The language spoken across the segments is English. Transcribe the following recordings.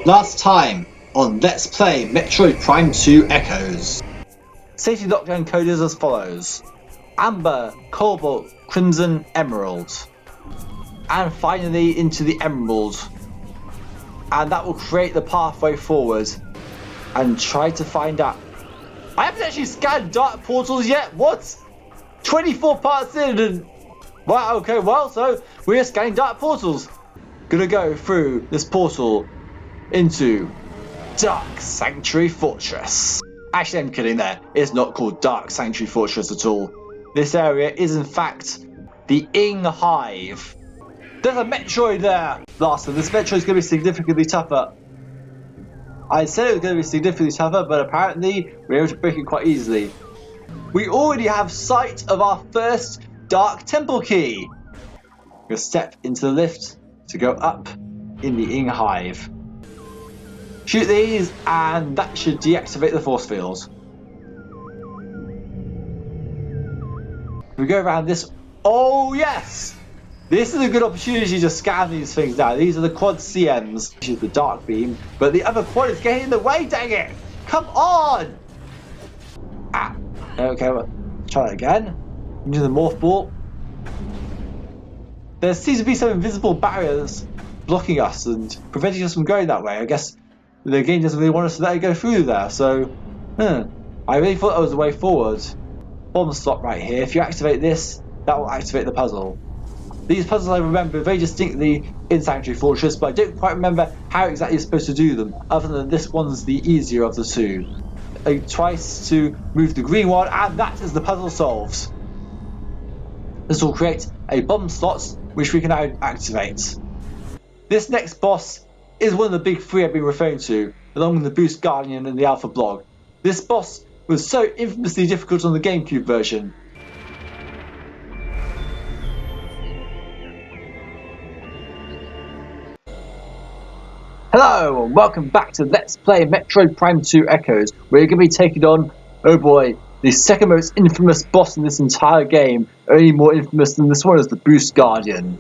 Last time on Let's Play Metroid Prime 2 Echoes. Safety lockdown code is as follows: Amber, Cobalt, Crimson, Emerald. And finally into the Emerald. And that will create the pathway forward. And try to find out. I haven't actually scanned dark portals yet, what? 24 parts in and... Wow, okay, well, so we're scanning dark portals. Gonna go through this portal into Dark Sanctuary Fortress. Actually, I'm kidding there. It's not called Dark Sanctuary Fortress at all. This area is in fact the Ing Hive. There's a Metroid there! Last one, this Metroid is going to be significantly tougher. I said it was going to be significantly tougher, but apparently we're able to break it quite easily. We already have sight of our first Dark Temple key. We'll step into the lift to go up in the Ing Hive. Shoot these, and that should deactivate the force field. We go around this. Oh yes! This is a good opportunity to scan these things now. These are the quad CMs, which is the dark beam, but the other quad is getting in the way, dang it! Come on! Ah, okay, well, try that again. Into the morph ball. There seems to be some invisible barriers blocking us and preventing us from going that way. I guess the game doesn't really want us to let it go through there, so... I really thought that was the way forward. Bomb slot right here. If you activate this, that will activate the puzzle. These puzzles I remember very distinctly in Sanctuary Fortress, but I don't quite remember how exactly you're supposed to do them, other than this one's the easier of the two. Twice to move the green one, and that is the puzzle solved. This will create a bomb slot, which we can now activate. This next boss is one of the big three I've been referring to, along with the Boost Guardian and the Alpha Blog. This boss was so infamously difficult on the Gamecube version. Hello and welcome back to Let's Play Metroid Prime 2 Echoes. We're going to be taking on, oh boy, the second most infamous boss in this entire game. Only more infamous than this one is the Boost Guardian.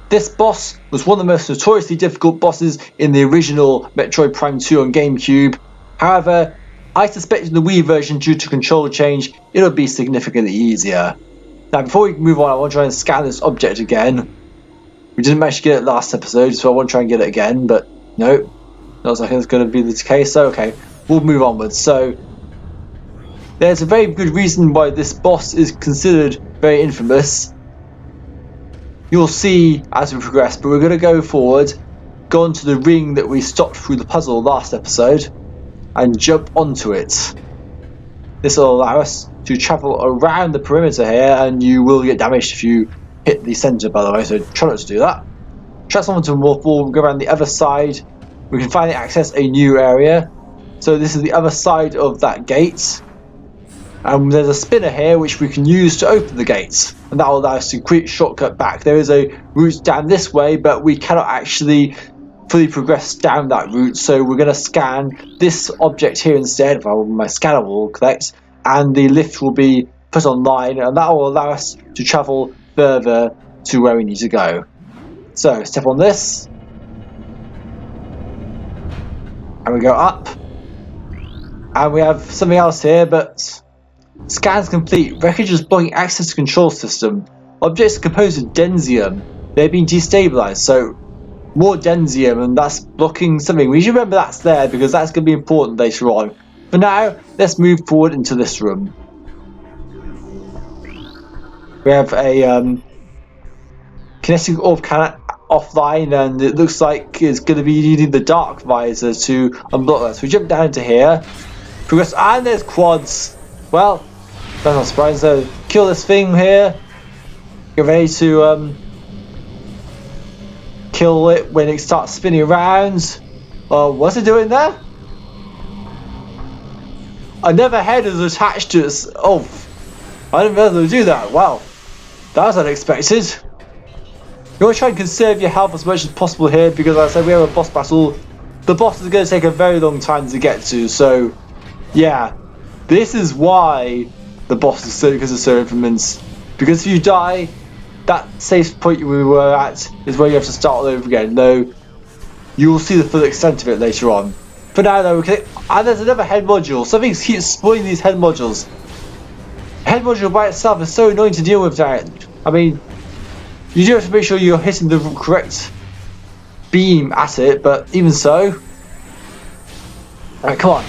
This boss was one of the most notoriously difficult bosses in the original Metroid Prime 2 on Gamecube. However, I suspect in the Wii version, due to control change, it'll be significantly easier. Now before we move on, I want to try and scan this object again. We didn't manage to get it last episode, so I want to try and get it again, but no, looks like it's going to be the case, so okay, we'll move onwards. So, there's a very good reason why this boss is considered very infamous. You'll see as we progress, but we're going to go forward, go onto the ring that we stopped through the puzzle last episode, and jump onto it. This will allow us to travel around the perimeter here, and you will get damaged if you hit the centre, by the way, so try not to do that. Transform into a morph ball, go around the other side. We can finally access a new area. So this is the other side of that gate. And there's a spinner here which we can use to open the gates. And that will allow us to quick shortcut back. There is a route down this way, but we cannot actually fully progress down that route. So we're going to scan this object here instead. Well, my scanner will collect. And the lift will be put online. And that will allow us to travel further to where we need to go. So step on this, and we go up, and we have something else here, but scans complete. Wreckage is blocking access to control system. Objects are composed of densium. They're being destabilized, so more densium, and that's blocking something. We should remember that's there because that's going to be important later on. For now, let's move forward into this room. We have a kinetic orb cannon offline, and it looks like it's going to be needing the dark visor to unblock that. So we jump down into here, progress, and there's quads. Well, that's not surprising. So kill this thing here. Get ready to kill it when it starts spinning around. What's it doing there? Another head is attached to it. Oh, I didn't realize they would do that. Wow. That was unexpected. You want to try and conserve your health as much as possible here because, like I said, we have a boss battle. The boss is going to take a very long time to get to, so yeah. This is why the boss is so infamous. Because if you die, that safe point we were at is where you have to start all over again. Though you will see the full extent of it later on. For now though, and there's another head module. Something keeps spoiling these head modules. Head module by itself is so annoying to deal with now. I mean, you do have to make sure you're hitting the correct beam at it, but even so. Alright, come on.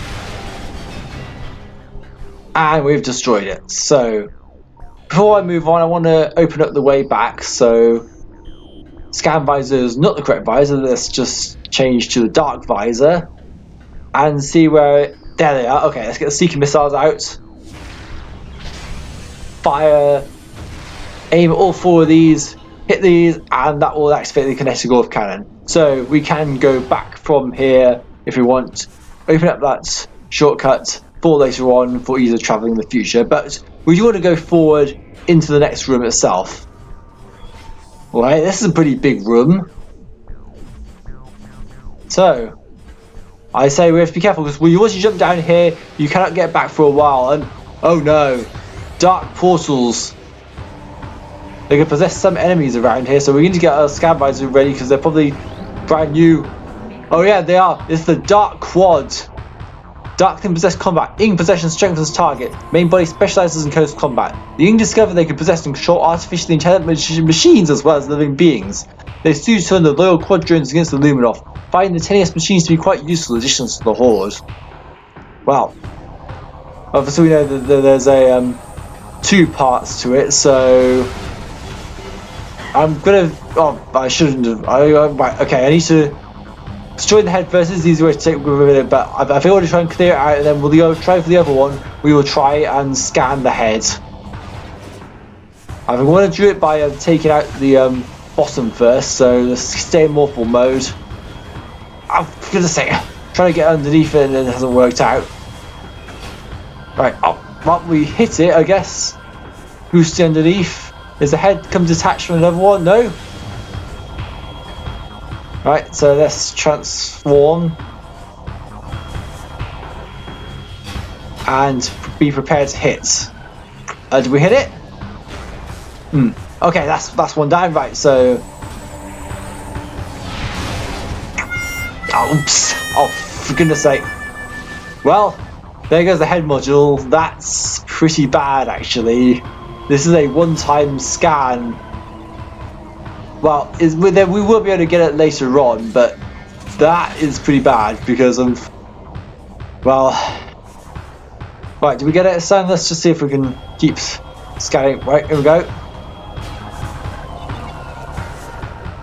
And we've destroyed it. So, before I move on, I want to open up the way back. So, scan visor is not the correct visor. Let's just change to the dark visor and see where. There they are. Okay, let's get the seeker missiles out. Fire. Aim at all four of these. Hit these, and that will activate the kinetic orb cannon. So we can go back from here if we want. Open up that shortcut for later on for easier traveling in the future. But we do want to go forward into the next room itself. Alright, this is a pretty big room. So, I say we have to be careful because once you jump down here, you cannot get back for a while. And oh no, dark portals. They can possess some enemies around here, so we need to get our scan visor ready because they're probably brand new. Oh yeah, they are. It's the Dark Quad. Dark can possess combat. Ing possession strengthens target. Main body specializes in close combat. The Ing discover they can possess and control artificially intelligent machines as well as living beings. They soon turn the loyal Quad drones against the Luminov, finding the tenuous machines to be quite useful additions to the Horde. Wow. Obviously we know that there's a two parts to it, so I'm gonna. Oh, I shouldn't have. Right, okay, I need to destroy the head first. This is the easy way to take with it, but I think we'll try and clear it out, and then we'll try for the other one. We will try and scan the head. I think we want to do it by taking out the bottom first. So let's stay in morphle mode. I'm gonna say, trying to get underneath it, and it hasn't worked out. Right, well, we hit it, I guess. Who's underneath? Is the head come detached from another one? No? Right, so let's transform. And be prepared to hit. Did we hit it? Okay, that's one down, right, so. Oh, oops. Oh, for goodness sake. Well, there goes the head module. That's pretty bad, actually. This is a one-time scan. Well, we will be able to get it later on, but that is pretty bad because of. Well, right. Do we get it, Sam? Let's just see if we can keep scanning. Right, here we go.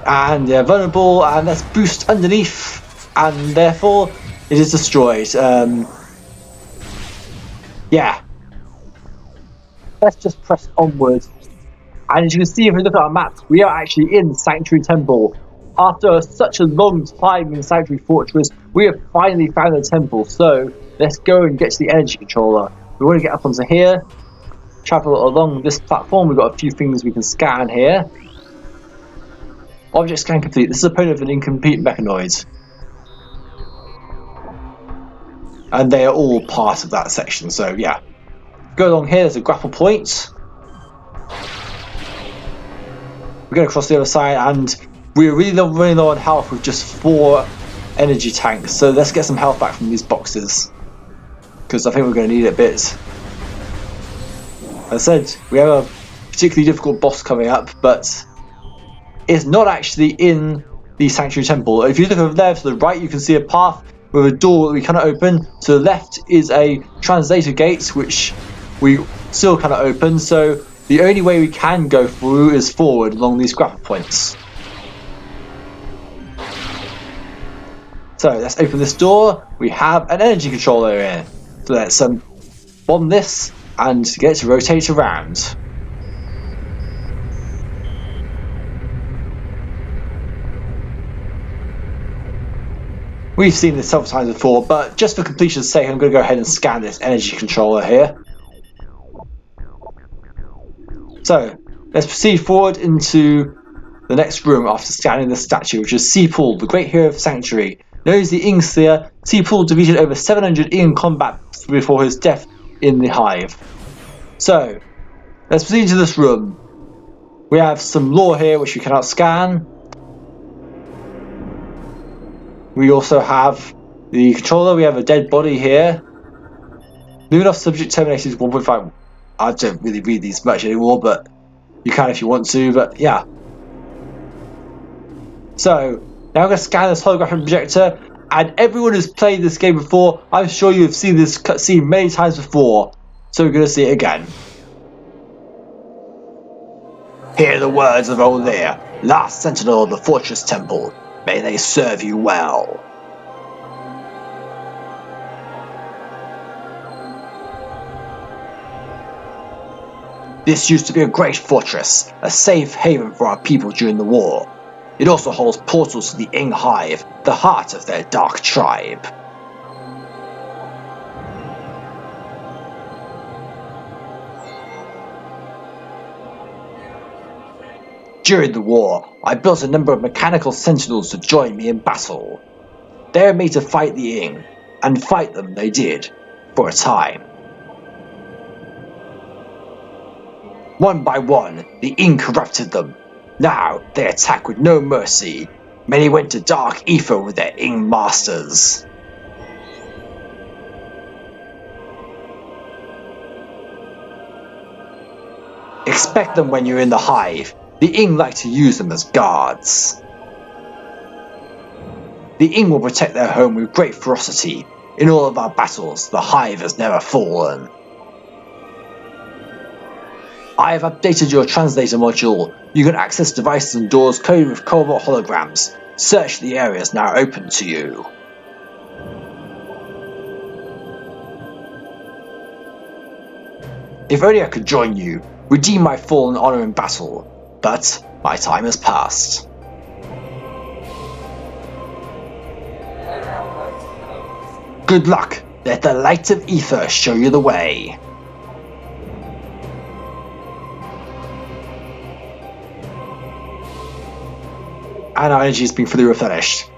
And yeah, vulnerable, and let's boost underneath, and therefore it is destroyed. Yeah. Let's just press onward. And as you can see, if we look at our map, we are actually in Sanctuary Temple. After such a long time in Sanctuary Fortress, we have finally found the temple. So let's go and get to the energy controller. We want to get up onto here, travel along this platform. We've got a few things we can scan here. Object scan complete. This is a opponent of an incomplete mechanoid. And they are all part of that section, so yeah. Go along here, there's a grapple point. We're going to cross the other side, and we're really running low on health with just 4 energy tanks. So let's get some health back from these boxes, because I think we're going to need it a bit. As I said, we have a particularly difficult boss coming up, but it's not actually in the Sanctuary Temple. If you look over there to the right, you can see a path with a door that we cannot open. To the left is a translator gate, which we still cannot open. So the only way we can go through is forward along these grapple points. So let's open this door. We have an energy controller here. So let's bomb this and get it to rotate around. We've seen this several times before, but just for completion's sake, I'm going to go ahead and scan this energy controller here. So, let's proceed forward into the next room after scanning the statue, which is Seapool, the great hero of Sanctuary. Known as the Ing Seer, Seapool defeated over 700 Ing combat before his death in the Hive. So, let's proceed into this room. We have some lore here which we cannot scan. We also have the controller. We have a dead body here. Moving off subject terminated 1.5. I don't really read these much anymore, but you can if you want to. But yeah. So now I'm going to scan this holographic projector, and everyone who's played this game before, I'm sure you've seen this cutscene many times before. So we're going to see it again. Hear the words of Olir, last sentinel of the fortress temple. May they serve you well. This used to be a great fortress, a safe haven for our people during the war. It also holds portals to the Ing Hive, the heart of their dark tribe. During the war, I built a number of mechanical sentinels to join me in battle. They are made to fight the Ing, and fight them they did, for a time. One by one, the Ing corrupted them. Now they attack with no mercy. Many went to dark ether with their Ing masters. Expect them when you're in the hive. The Ing like to use them as guards. The Ing will protect their home with great ferocity. In all of our battles, the hive has never fallen. I have updated your translator module. You can access devices and doors coded with cobalt holograms. Search the areas now open to you. If only I could join you, redeem my fallen honor in battle, but my time has passed. Good luck. Let the light of ether show you the way. And our energy has been fully replenished.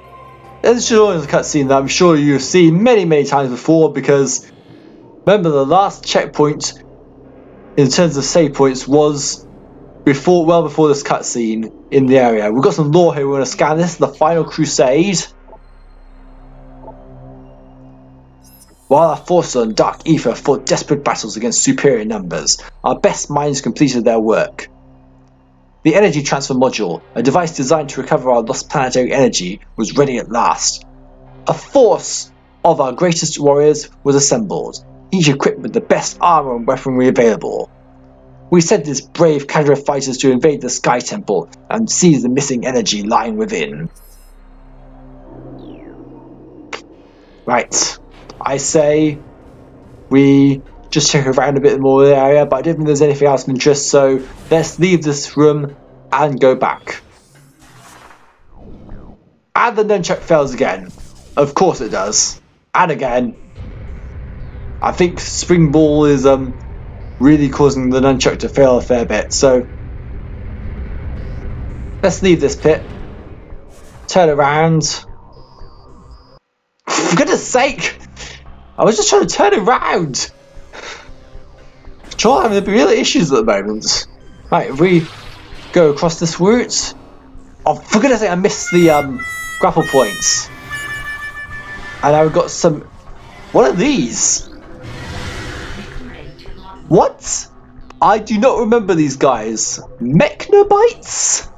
This is always a cutscene that I'm sure you've seen many times before, because remember the last checkpoint in terms of save points was well before this cutscene in the area. We've got some lore here. We're going to scan this. The final crusade. While our forces on Dark Ether fought desperate battles against superior numbers, our best minds completed their work. The energy transfer module, a device designed to recover our lost planetary energy, was ready at last. A force of our greatest warriors was assembled, each equipped with the best armor and weaponry available. We sent these brave cadre fighters to invade the Sky Temple and seize the missing energy lying within. Right, I say we just check around a bit more of the area, but I don't think there's anything else of interest, so let's leave this room and go back. And the nunchuck fails again. Of course it does. And again. I think Spring Ball is really causing the nunchuck to fail a fair bit, so let's leave this pit. Turn around. For goodness sake! I was just trying to turn around! Control having real issues at the moment. Right, if we go across this route. Oh, for goodness sake, I missed the grapple points. And now we've got some. What are these? What? I do not remember these guys. Mechnobites?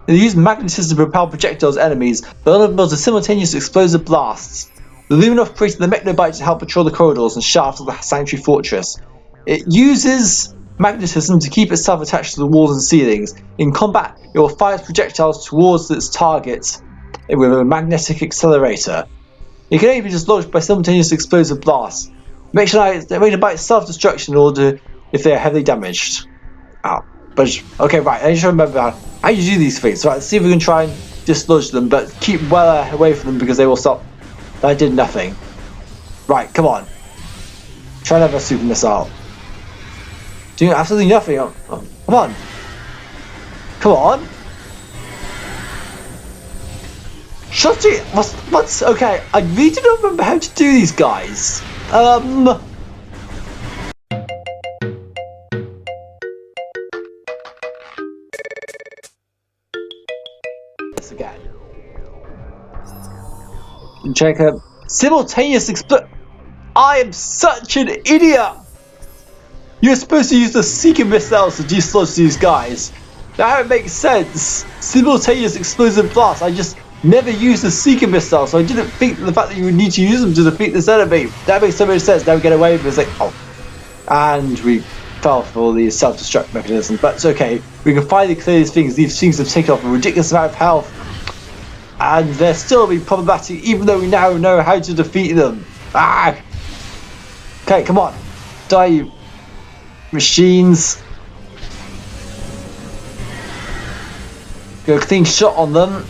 They use magnetism to propel projectiles at enemies, but all of them are simultaneous explosive blasts. The Luminov created the Mechnobite to help patrol the corridors and shafts of the Sanctuary Fortress. It uses magnetism to keep itself attached to the walls and ceilings. In combat, it will fire projectiles towards its target with a magnetic accelerator. It can only be dislodged by simultaneous explosive blasts. Mechnobite self-destruction in order if they are heavily damaged. Ow. But okay, right, I just remember how you do these things. Right, let's see if we can try and dislodge them, but keep well away from them because they will stop. That did nothing. Right, come on. Try and have a super missile. Doing absolutely nothing. Oh, come on. Come on. Shut it. What's okay? I really don't remember how to do these guys. This again. Check a simultaneous I am such an idiot! You're supposed to use the seeker missiles to dislodge these guys. Now it makes sense. Simultaneous explosive blast. I just never used the seeker missile, so I didn't think the fact that you would need to use them to defeat this enemy. That makes so much sense. Now we get away with it. It's like, oh. And we fell for the self-destruct mechanism. But it's okay. We can finally clear these things. These things have taken off a ridiculous amount of health. And they're still being problematic, even though we now know how to defeat them. Ah! Okay, come on. Die, you machines. Go clean shot on them.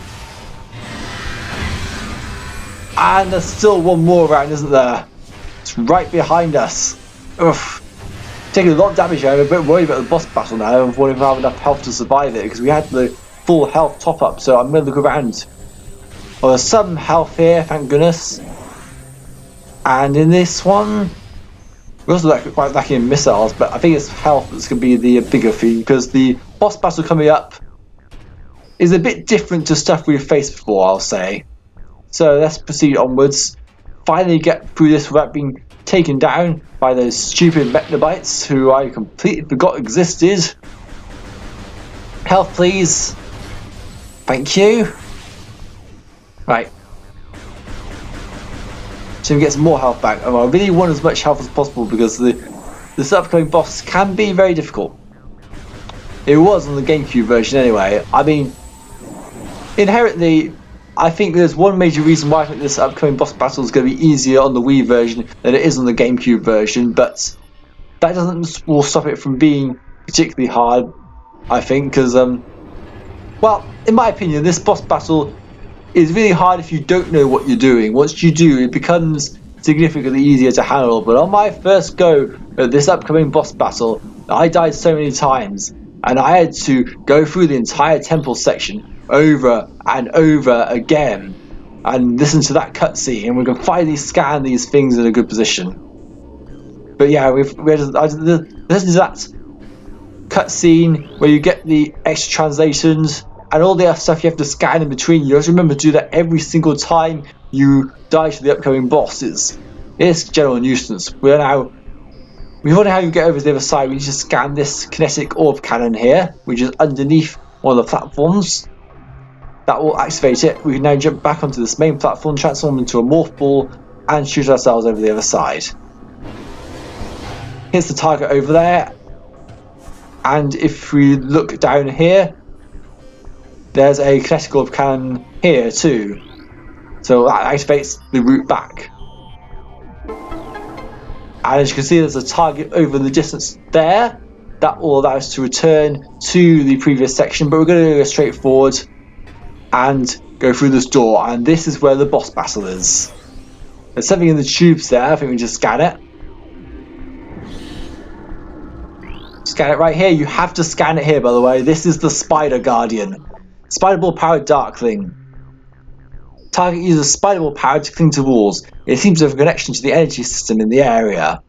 And there's still one more around, isn't there? It's right behind us. Oof. Taking a lot of damage here. I'm a bit worried about the boss battle now. I'm wondering if I have enough health to survive it, because we had the full health top up, so I'm going to look around. Well, there's some health here, thank goodness. And in this one, we're also quite lacking in missiles, but I think it's health that's going to be the bigger thing, because the boss battle coming up is a bit different to stuff we've faced before, I'll say. So let's proceed onwards. Finally get through this without being taken down by those stupid Mechanobites who I completely forgot existed. Health, please. Thank you. Right. So we get some more health back. I really want as much health as possible because this upcoming boss can be very difficult. It was on the Gamecube version anyway. I mean, inherently, I think there's one major reason why I think this upcoming boss battle is going to be easier on the Wii version than it is on the Gamecube version, but that will stop it from being particularly hard, I think, because, well, in my opinion, this boss battle is really hard if you don't know what you're doing. Once you do, it becomes significantly easier to handle, but on my first go at this upcoming boss battle, I died so many times, and I had to go through the entire temple section over and over again and listen to that cutscene, and we can finally scan these things in a good position. But yeah, we listen to that cutscene where you get the extra translations and all the other stuff you have to scan in between. You have to remember to do that every single time you die to the upcoming boss. It's general nuisance. We've wondered how you get over to the other side. We need to scan this kinetic orb cannon here, which is underneath one of the platforms. That will activate it. We can now jump back onto this main platform, transform into a morph ball, and shoot ourselves over the other side. Here's the target over there. And if we look down here, there's a kinetic orb cannon here too. So that activates the route back. And as you can see, there's a target over in the distance there. That will allow us to return to the previous section, but we're going to go straight forward and go through this door, and this is where the boss battle is. There's something in the tubes there. I think we just scan it. Scan it right here. You have to scan it here, by the way. This is the Spider Guardian. Spider Ball powered Darkling. Target uses Spider Ball power to cling to walls. It seems to have a connection to the energy system in the area.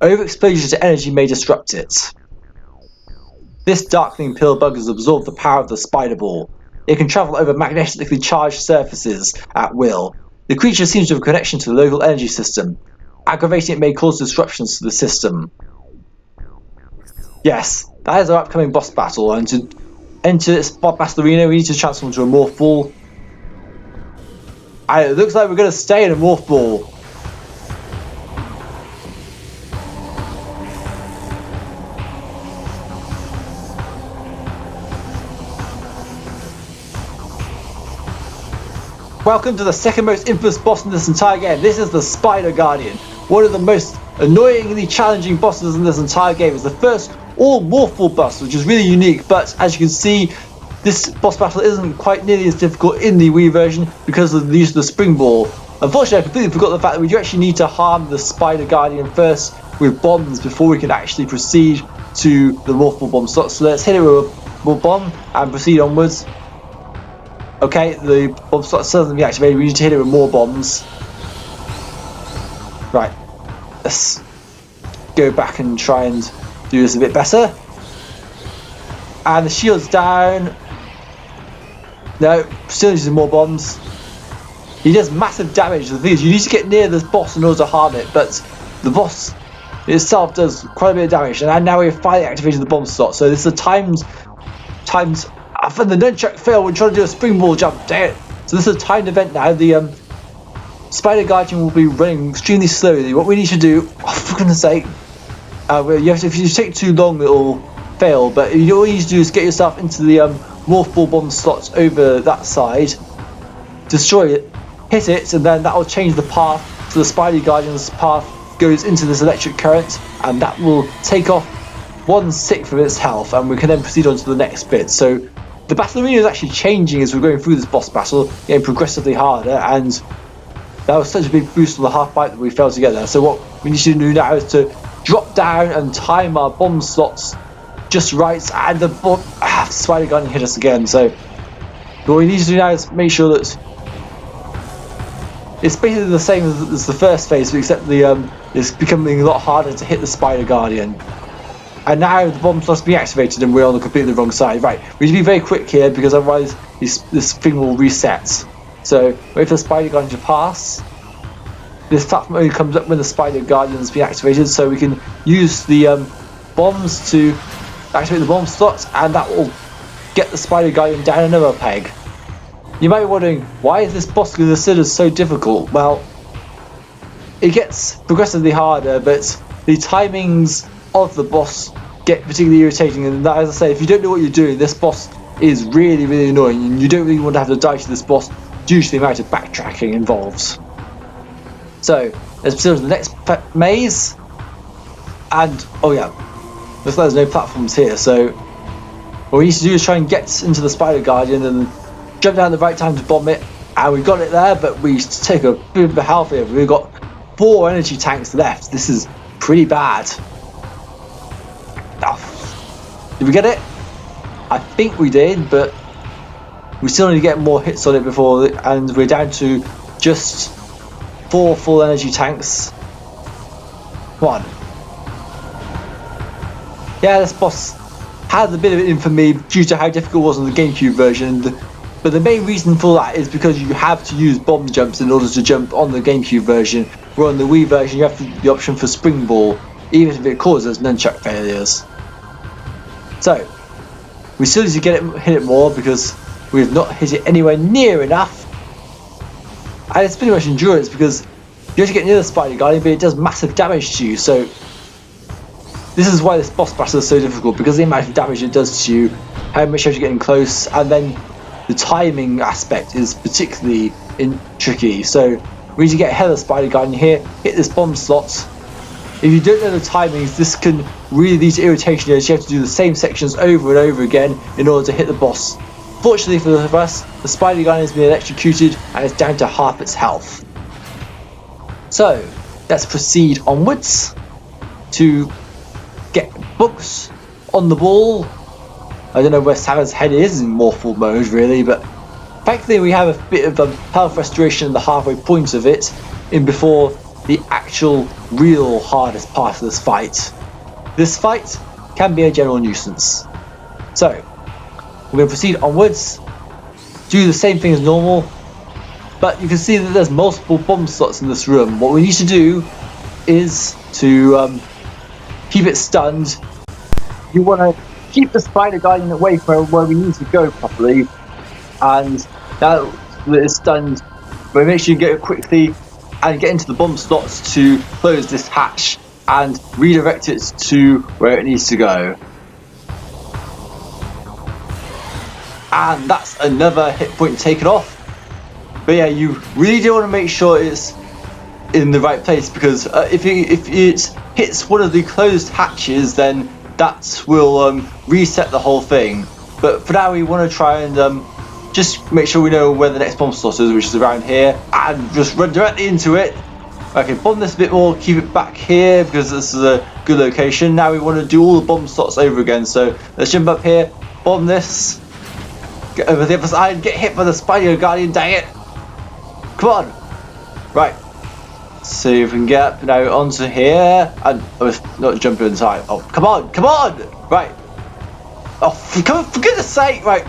Overexposure to energy may disrupt it. This Darkling pill bug has absorbed the power of the Spider Ball. It can travel over magnetically charged surfaces at will. The creature seems to have a connection to the local energy system. Aggravating it may cause disruptions to the system. Yes, that is our upcoming boss battle, and to enter this boss battle arena we need to transform into a morph ball. And it looks like we're going to stay in a morph ball. Welcome to the second most infamous boss in this entire game. This is the Spider Guardian. One of the most annoyingly challenging bosses in this entire game. It's the first all morph ball boss, which is really unique, but as you can see, this boss battle isn't quite nearly as difficult in the Wii version because of the use of the spring ball. Unfortunately, I completely forgot the fact that we do actually need to harm the Spider Guardian first with bombs before we can actually proceed to the morph ball bomb slot. So let's hit it with a bomb and proceed onwards. Okay, the bomb slot still hasn't been activated. We need to hit it with more bombs. Right, let's go back and try and do this a bit better. And the shield's down. No, still using more bombs. He does massive damage. The thing is, you need to get near this boss in order to harm it, but the boss itself does quite a bit of damage. And now we've finally activated the bomb slot. So this is a times. After the nunchuck fail, we're trying to do a springboard jump. Dang it! So this is a timed event now. The Spider Guardian will be running extremely slowly. What we need to do, for goodness sake, if you take too long, it'll fail. But all you need to do is get yourself into the morph ball bomb slots over that side, destroy it, hit it, and then that will change the path. So the Spider Guardian's path goes into this electric current, and that will take off 1/6 of its health, and we can then proceed on to the next bit. So the battle arena is actually changing as we're going through this boss battle, getting progressively harder, and that was such a big boost on the half pipe that we failed to get there. So what we need to do now is to drop down and time our bomb slots just right, and the Spider Guardian hit us again. So what we need to do now is make sure that it's basically the same as the first phase, except it's becoming a lot harder to hit the Spider Guardian. And now the bomb slot's been activated and we're on the completely wrong side. Right, we need to be very quick here because otherwise this thing will reset. So wait for the Spider Guardian to pass. This platform only comes up when the Spider Guardian's been activated, so we can use the bombs to activate the bomb slots, and that will get the Spider Guardian down another peg. You might be wondering, why is this boss considered so difficult? Well, it gets progressively harder, but the timings of the boss get particularly irritating, and that, as I say, if you don't know what you're doing, this boss is really, really annoying, and you don't really want to have to die to this boss due to the amount of backtracking involved. So let's proceed to the next maze, and oh yeah, looks like there's no platforms here, so what we need to do is try and get into the Spider Guardian and jump down at the right time to bomb it, and we got it there, but we take a bit of a health here. We've got 4 energy tanks left. This is pretty bad. Oh. Did we get it? I think we did, but we still need to get more hits on it before, and we're down to just 4 full energy tanks. Come on. Yeah, this boss has a bit of infamy due to how difficult it was on the Gamecube version, but the main reason for that is because you have to use bomb jumps in order to jump on the Gamecube version, where on the Wii version you have the option for spring ball, even if it causes nunchuck failures. So we still need to hit it more because we have not hit it anywhere near enough, and it's pretty much endurance because you have to get near the Spider Guardian, but it does massive damage to you. So this is why this boss battle is so difficult, because the amount of damage it does to you, how much you have to get in close, and then the timing aspect is particularly tricky. So we need to get ahead of the Spider Guardian here, hit this bomb slot. If you don't know the timings, this can really lead to irritation as you have to do the same sections over and over again in order to hit the boss. Fortunately for us, the Spider Guardian has been electrocuted and it's down to half its health. So let's proceed onwards to get books on the ball. I don't know where Samus' head is in morphal mode really, but thankfully we have a bit of health restoration at the halfway point of it in before the actual real hardest part of this fight. This fight can be a general nuisance. So we're going to proceed onwards, do the same thing as normal, but you can see that there's multiple bomb slots in this room. What we need to do is to keep it stunned. You want to keep the Spider Guardian away from where we need to go properly, and now that it's stunned, we make sure you get it quickly and get into the bomb slots to close this hatch and redirect it to where it needs to go. And that's another hit point taken off. But yeah, you really do want to make sure it's in the right place, because if it hits one of the closed hatches, then that will reset the whole thing. But for now we want to try and just make sure we know where the next bomb slot is, which is around here, and just run directly into it. Okay, bomb this a bit more, keep it back here because this is a good location. Now we want to do all the bomb slots over again, so let's jump up here, bomb this, get over the other side, get hit by the Spider Guardian, dang it! Come on! Right, see if we can get up now onto here, and not jump inside. Oh, come on, come on! Right. Oh, for goodness sake, right.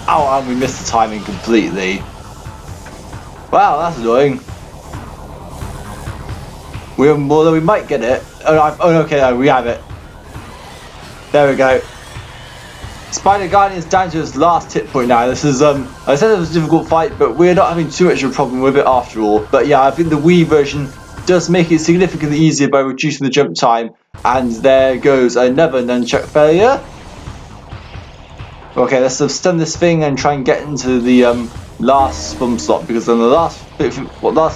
Oh, and we missed the timing completely. Wow, that's annoying. We might get it. Oh, okay, no, we have it. There we go. Spider Guardian is down to its last hit point now. This is I said it was a difficult fight, but we're not having too much of a problem with it after all. But yeah, I think the Wii version does make it significantly easier by reducing the jump time. And there goes another nunchuck failure. Okay, let's stun this thing and try and get into the last bump slot, because then the last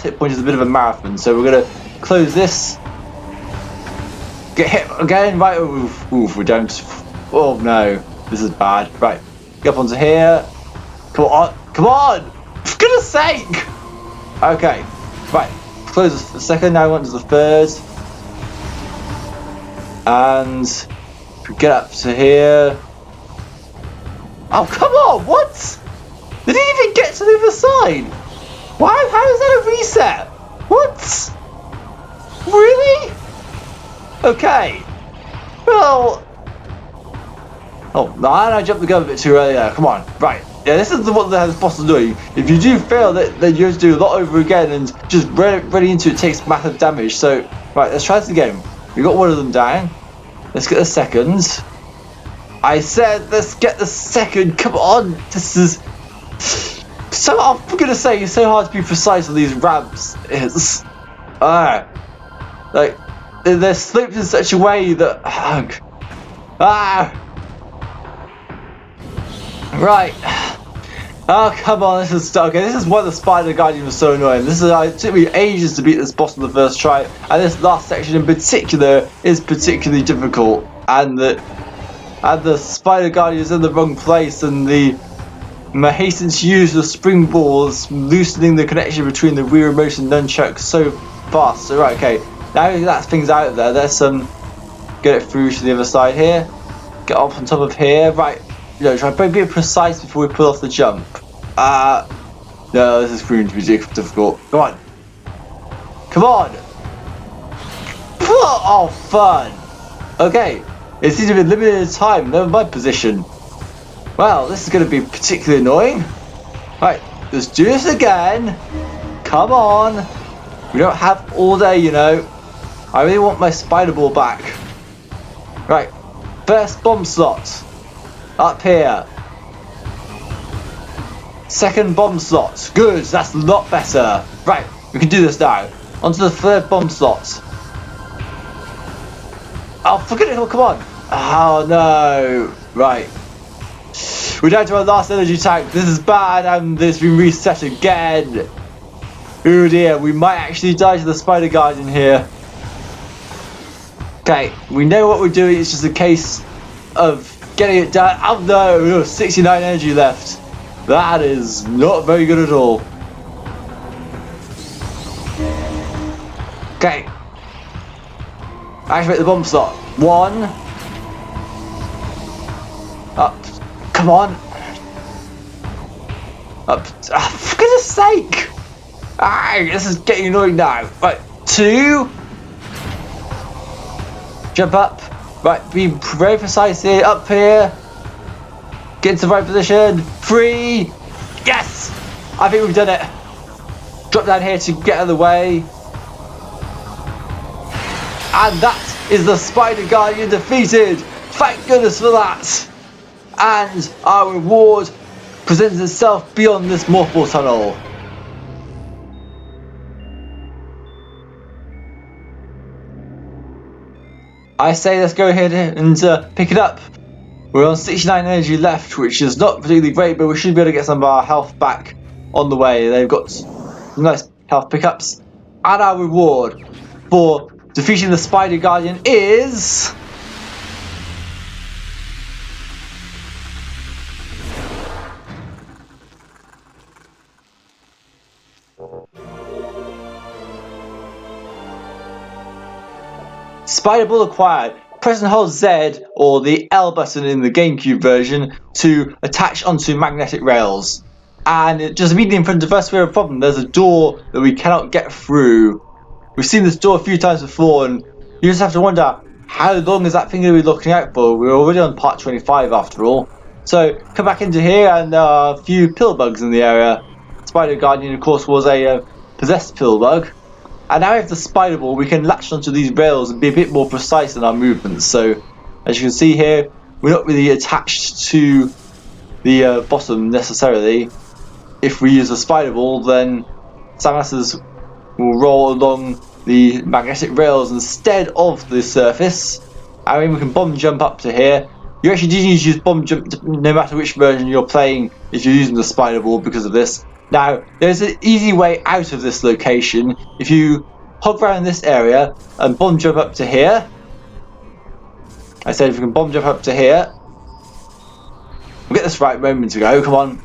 hit point is a bit of a marathon. So we're gonna close this. Get hit again, right? Oof, we don't. Oh no, this is bad. Right, get up onto here. Come on! For goodness sake! Okay, right. Close the second. Now on to the third, and get up to here. Oh, come on, what? Did he even get to the other side? Wow, how is that a reset? What? Really? Okay. Well... Oh, no, I jumped the gun a bit too early there. Come on, right. Yeah, this is what the boss is doing. If you do fail, then you have to do a lot over again, and just running into it takes massive damage. So, right, let's try this again. We got one of them down. Let's get the second. I said, let's get the second. Come on, this is so. I'm gonna say it's so hard to be precise on these ramps. It's like they're sloped in such a way that right. Oh, come on, this is okay. This is why the Spider Guardian was so annoying. This is it took me ages to beat this boss on the first try, and this last section in particular is particularly difficult, and the Spider Guardian is in the wrong place, and my hasten to use the springboards, loosening the connection between the Wii remote and nunchuck so fast. So right, okay, now that thing's out there, let's get it through to the other side here. Get up on top of here, right? Try to be precise before we pull off the jump. No, this is proving to be difficult. Come on. Oh, fun. Okay. It seems to be limited time, never mind position. Well, this is going to be particularly annoying. Right, let's do this again. Come on. We don't have all day, you know. I really want my spider ball back. Right, first bomb slot. Up here. Second bomb slot. Good, that's a lot better. Right, we can do this now. Onto the third bomb slot. Oh, forget it. Oh, come on. Oh, no. Right. We're down to our last energy tank. This is bad, and this has been reset again. Oh, dear. We might actually die to the Spider Guardian here. Okay. We know what we're doing. It's just a case of getting it done. Oh, no. 69 energy left. That is not very good at all. Okay. Activate the bomb slot. 1. Up. Come on. Up. For goodness sake. This is getting annoying now. Right. 2. Jump up. Right. Be very precise here. Up here. Get into the right position. 3. Yes. I think we've done it. Drop down here to get out of the way. And that is the Spider Guardian defeated. Thank goodness for that. And our reward presents itself beyond this mortal tunnel. I say let's go ahead and pick it up. We're on 69 energy left, which is not particularly great, but we should be able to get some of our health back on the way. They've got some nice health pickups. And our reward for defeating the Spider Guardian is... Spider Ball acquired. Press and hold Z or the L button in the Gamecube version to attach onto magnetic rails. And just immediately in front of us we have a problem. There's a door that we cannot get through. We've seen this door a few times before, and you just have to wonder, how long is that thing going to be looking out for? We're already on part 25 after all. So come back into here, and there are a few pill bugs in the area. Spider Guardian, of course, was a possessed pill bug. And now we have the Spider Ball, we can latch onto these rails and be a bit more precise in our movements. So, as you can see here, we're not really attached to the bottom necessarily. If we use the Spider Ball, then Samus will roll along the magnetic rails instead of the surface. I mean, we can bomb jump up to here. You actually do need to use bomb jump no matter which version you're playing if you're using the Spider Ball because of this. Now, there's an easy way out of this location. If you hog around this area and bomb jump up to here. I said if we can bomb jump up to here. We'll get this right a moment ago, come on.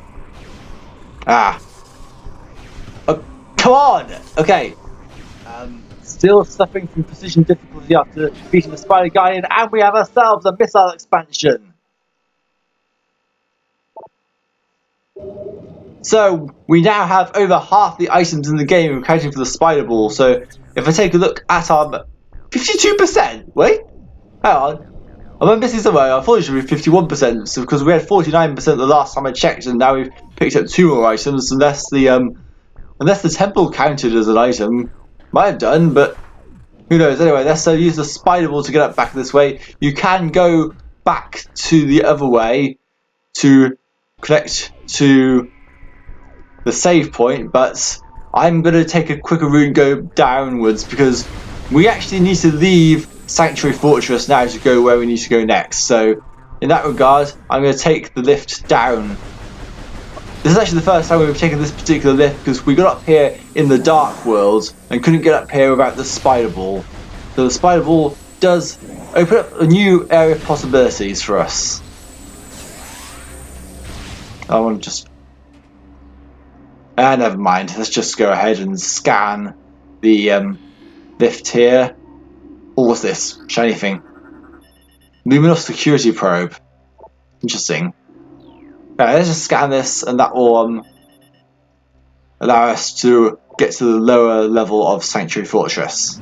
Ah. Oh, come on! Okay. Still suffering from precision difficulty after defeating the Spider Guardian, and we have ourselves a missile expansion. So we now have over half the items in the game accounting for the Spider Ball. So if I take a look at our 52%, wait, hang on, am I missing somewhere? I thought it should be 51%, so because we had 49% the last time I checked, and now we've picked up 2 more items, unless the temple counted as an item. Might have done, but who knows. Anyway, let's use the Spider Ball to get up back this way. You can go back to the other way to connect to the save point, but I'm going to take a quicker route and go downwards because we actually need to leave Sanctuary Fortress now to go where we need to go next. So in that regard, I'm going to take the lift down. This is actually the first time we've taken this particular lift because we got up here in the Dark World and couldn't get up here without the Spider Ball. So the Spider Ball does open up a new area of possibilities for us. I want to just... never mind, let's just go ahead and scan the lift here. Oh, what's this? Shiny thing. Luminous security probe. Interesting. Okay, let's just scan this and that will allow us to get to the lower level of Sanctuary Fortress.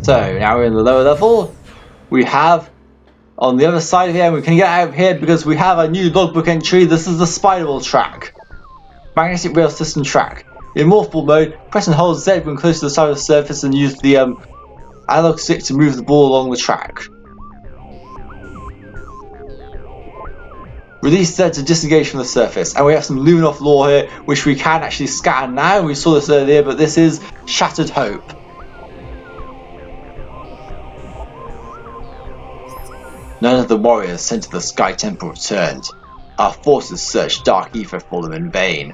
So now we're in the lower level. We have on the other side of here, we can get out of here because we have a new logbook entry. This is the Spider Ball track. Magnetic rail system track. In morphball mode, press and hold Z when close to the side of the surface and use the analog stick to move the ball along the track. Release Z to disengage from the surface. And we have some Luminoff lore here, which we can actually scan now. We saw this earlier, but this is Shattered Hope. None of the warriors sent to the Sky Temple returned. Our forces searched Dark Ether for them in vain.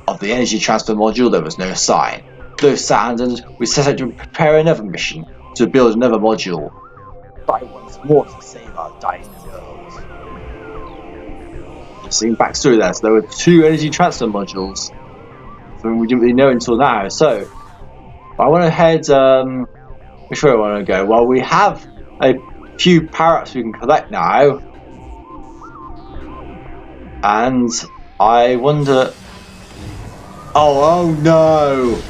Of the energy transfer module there was no sign. Those sounded, we set out to prepare another mission, to build another module. Try once more to save our dying world. Interesting backstory there, so there were 2 energy transfer modules. Something we didn't really know until now. So, I want to head, which way I want to go? Well, we have a few power-ups we can collect now. And I wonder... Oh no!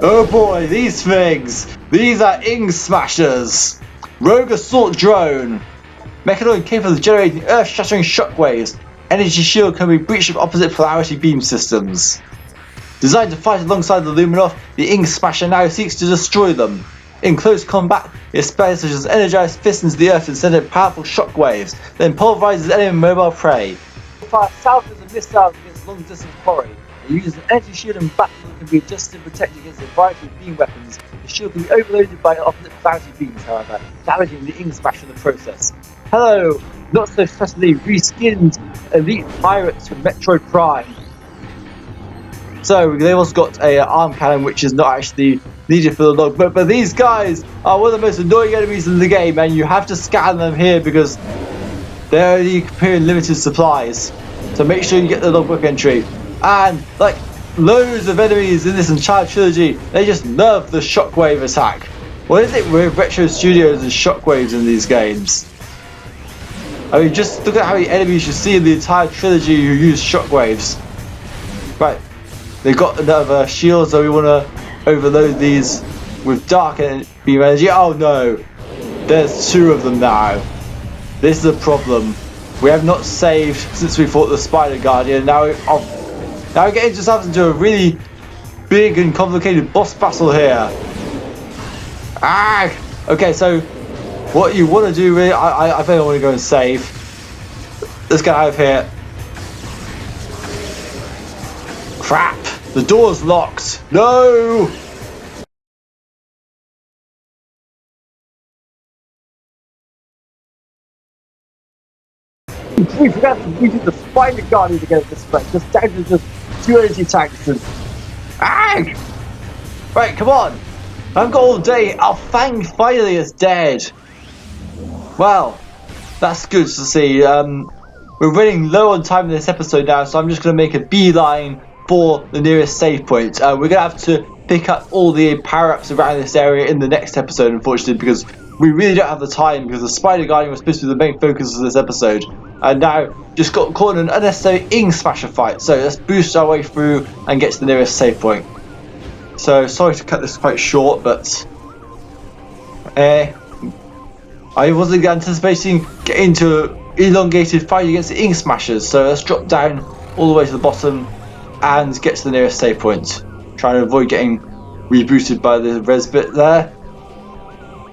Oh boy, these things! These are Ing Smashers! Rogue Assault Drone! Mechanoid capable of generating earth-shattering shockwaves. Energy shield can be breached with opposite polarity beam systems. Designed to fight alongside the Luminoff, the Ing Smasher now seeks to destroy them. In close combat, it spells such as energized fists into the earth and sends out powerful shockwaves, then pulverizes enemy mobile prey. It fires thousands of missiles against long-distance quarry. It uses an energy shield in battle that can be adjusted to protect against a variety of beam weapons. The shield can be overloaded by opposite polarity beams, however, damaging the Ing Smasher in the process. Hello, not so subtly reskinned elite pirates from Metroid Prime. So they've also got a arm cannon which is not actually needed for the log, but these guys are one of the most annoying enemies in the game, and you have to scan them here because they're only appearing limited supplies. So make sure you get the logbook entry. And like loads of enemies in this entire trilogy, they just love the shockwave attack. What is it with Retro Studios and shockwaves in these games? I mean, just look at how many enemies you see in the entire trilogy who use shockwaves. Right, they've got another shield, so we want to overload these with dark and beam energy. Oh no, there's 2 of them now. This is a problem. We have not saved since we fought the Spider Guardian. Now we're getting ourselves into a really big and complicated boss battle here. Ah! Okay, so what you want to do really, I think I want to go and save. Let's get out of here. Crap! The door's locked. No! We forgot to use the Spider Guardian against this threat. Just down to just 2 energy tanks and... Ah! Right, come on! I haven't got all day. Our Fang finally is dead. Well, that's good to see. We're running low on time in this episode now, so I'm just going to make a beeline for the nearest save point. We're going to have to pick up all the power-ups around this area in the next episode, unfortunately, because we really don't have the time, because the Spider Guardian was supposed to be the main focus of this episode. And now, just got caught in an unnecessary Ing Smasher fight. So let's boost our way through and get to the nearest save point. So, sorry to cut this quite short, but... I wasn't anticipating getting into an elongated fight against the Ing Smashers, so let's drop down all the way to the bottom and get to the nearest save point. Trying to avoid getting rebooted by the res bit there.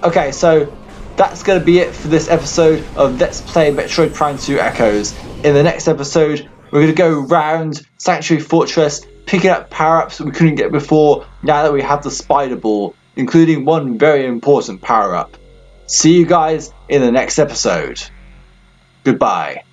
Okay, so that's going to be it for this episode of Let's Play Metroid Prime 2 Echoes. In the next episode, we're going to go round Sanctuary Fortress, picking up power-ups that we couldn't get before now that we have the Spider Ball, including one very important power-up. See you guys in the next episode. Goodbye.